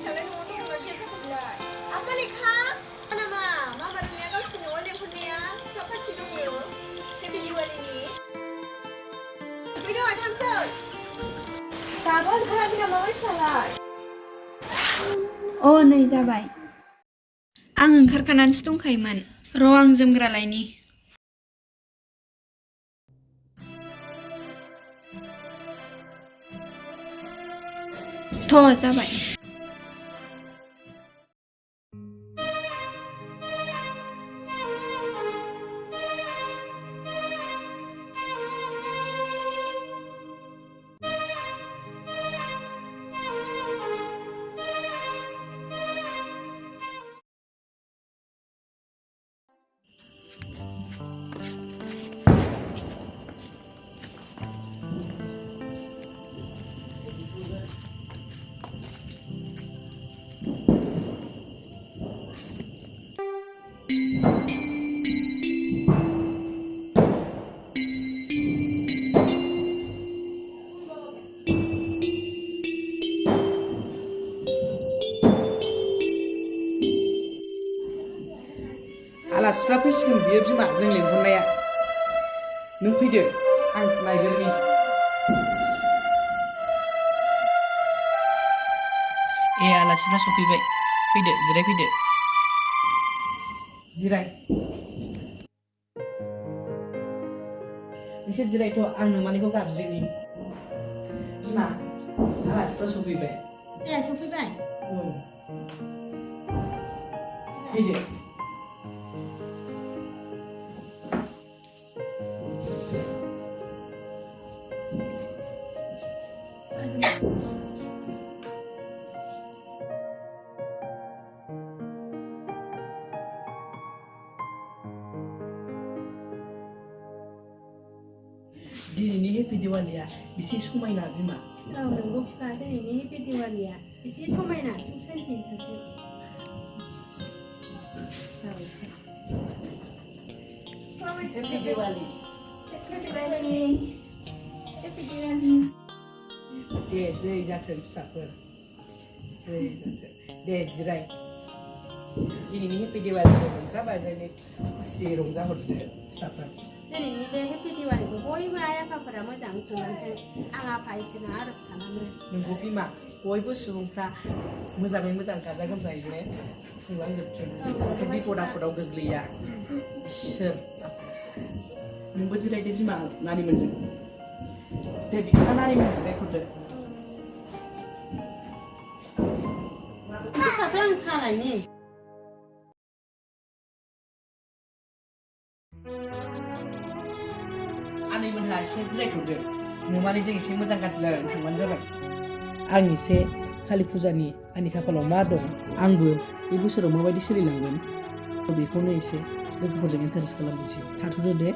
फिसालाय न'आव दंना गैया जाखोलाय आफा लेखा नामा माबारनिया गावसोरनि न'आव लेंहरनाया फिसा पार्टि दंनो हेपि दिवालीनि फैदो थांसै दाबो ओंखाराखै नामा बायदियालाय नै जाबाय आं ओंखारखानानैसो दंखायोमोन र' आं जोमग्रा लायनि थ' जाबाय आलासिफ्रा फैसिगोन बियो बिमा जों लेंहरनाया नों फैदो आं नायग्रोनि आलासिफ्रा सफैबाय फैदो जिरायफैदो जिराय नोंसोर जिरायथ' आं नोमानिखौ गाबज्रिनि बिमा आलासिफ्रा सफैबाय सफैबाय फैदो दिनैनि हेपि दिवालीया बेसे समायना बिमा नंगौ बिफा दिनैनि हेपि दिवालीया एसे समायना सुख सान्ति थाथों हेपि दिवाली दे जै जाथों फिसाफोर जै जाथों दे जिराय दिनैनि हेपि दिवालीखौ रंजा बाजायै खुसि रंजाहरदो फिसाफोर दिनैनि बे हेपि दिवालीखौ बयबो आइ आफाफोरा मोजाङै खुंलांथों आं आफा इसोरनाव आर'ज खालामो नोंगौ बिमा बयबो सुबुंफ्रा मोजाङै मोजां गाजा गोमजायैनो खुंलांजोबथों जाहाथे बिपद आफोदाव गोग्लैया इसोर नोंबो जिरायदो बिमा नानिमोनजों दे बिदिब्ला नानिमोन जिरायथ'दो आं सालायनि आनैमोनहा एसे जिरायथ'दो नोमानिजों एसे मोजां गाज्रि रायलायनानै थांबानो जाबाय आं एसे कालि फुजानि आंनि खाफालाव मा दं आंबो बे बोसोराव माबायदि सोलिलांगोन बेखौनो एसे लोगोफोरजों इन्टारेस्ट खालामनोसै थाथ'दो दे